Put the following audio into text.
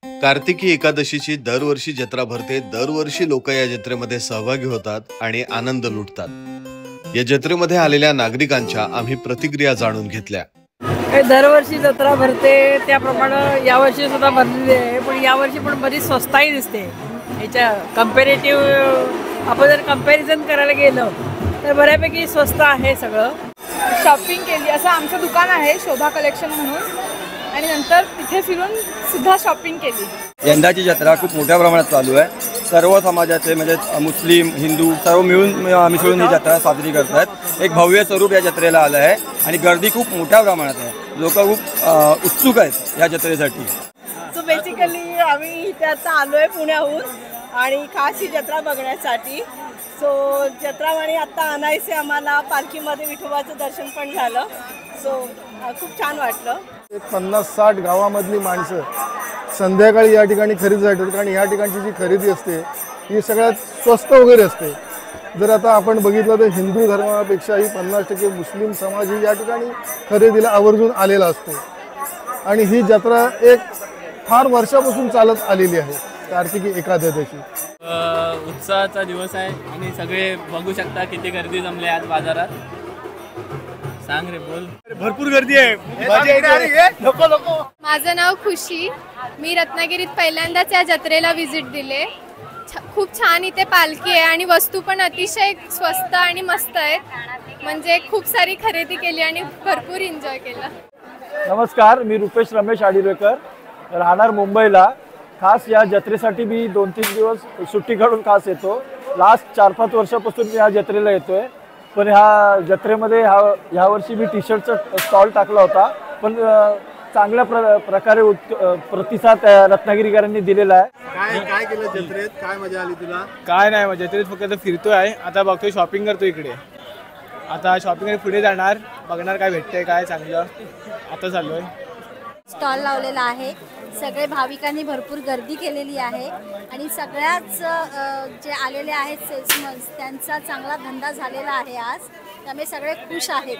कार्तिकी एकादशीची दरवर्षी जत्रा भरते। दरवर्षी लोक या जत्रेमध्ये सहभागी होतात आणि आनंद लुटतात। या जत्रेमध्ये आलेल्या नागरिकांच्या आम्ही प्रतिक्रिया जाणून घेतल्या। दरवर्षी जत्रा भरते त्याप्रमाणे यावर्षी सुद्धा भरलेली आहे, पण यावर्षी पण बरीच स्वस्ताही दिसते। याच्या कम्पॅरेटिव्ह आपण जर कम्पॅरिझन करायला गेलं तर बऱ्यापैकी स्वस्त आहे सगळं। शॉपिंग केली, असं आमचं दुकान आहे शोभा कलेक्शन म्हणून, आणि नंतर तिथे फिरून सुद्धा शॉपिंग केली। यंदाची जत्रा खूप मोठ्या प्रमाणात चालू आहे। सर्व समाजाचे म्हणजे मुस्लिम हिंदू सर्व मिळून मिसळून ही जत्रा साजरी करतात। एक भव्य स्वरूप या जत्रेला आलं आहे आणि गर्दी खूप मोठ्या प्रमाणात आहे। लोक खूप उत्सुक आहेत या जत्रेसाठी। सो बेसिकली आम्ही इथे आता आलोय पुण्याहून आणि खास ही जत्रा बघण्यासाठी। सो जत्रावाणी आता आणायचे आम्हाला पालखीमध्ये विठोबाचं दर्शन पण झालं। सो खूप छान वाटलं। 50-60 गावामधली माणसं संध्याकाळी या ठिकाणी खरेदीसाठी येतात, कारण या ठिकाणची जी खरेदी असते ही सगळ्यात स्वस्त वगैरे असते। जर आता आपण बघितलं तर हिंदू धर्मापेक्षाही 50% मुस्लिम समाज ही या ठिकाणी खरेदीला आवर्जून आलेला असतो। आणि ही जत्रा एक फार वर्षापासून चालत आलेली आहे। कार्तिकी एकादशी उत्साहाचा दिवस आहे आणि सगळे बघू शकता किती गर्दी जमली आज बाजारात। सांग रे, बोल। भरपूर गर्दी आहे। माझं नाव खुशी, मी रत्नागिरीत पहिल्यांदाच या जत्रेला व्हिजिट दिले। खूप छान इथे पालखी आहे आणि वस्तू पण अतिशय स्वस्त आणि मस्त आहेत। म्हणजे खूप सारी खरेदी केली आणि भरपूर एन्जॉय केलं। नमस्कार, मी रुपेश रमेश आडिरेकर, राहणार मुंबईला। खास या जत्रेसाठी मी 2-3 दिवस सुट्टी काढून खास येतो। लास्ट 4-5 वर्षापासून मी या जत्रेला येतोय, पण ह्या जत्रेमध्ये ह्या वर्षी मी टी शर्टचा स्टॉल टाकला होता, पण चांगल्या प्रकारे प्रतिसाद रत्नागिरीकरांनी दिलेला आहे। काय केलं जत्रेत? काय मजा आली तुला? काय नाही, जत्रेत फक्त फिरतोय आहे। आता बघतोय, शॉपिंग करतो इकडे। आता शॉपिंग पुढे जाणार, बघणार काय भेटतंय काय चांगलं। आता चाललोय। स्टॉल लावलेला आहे, सगळे भाविकांनी भरपूर गर्दी केलेली आहे आणि सगळ्याच जे आलेले आहेत सेल्समन त्यांचा चांगला धंदा झालेला आहे आज, त्यामुळे सगळे खुश आहेत।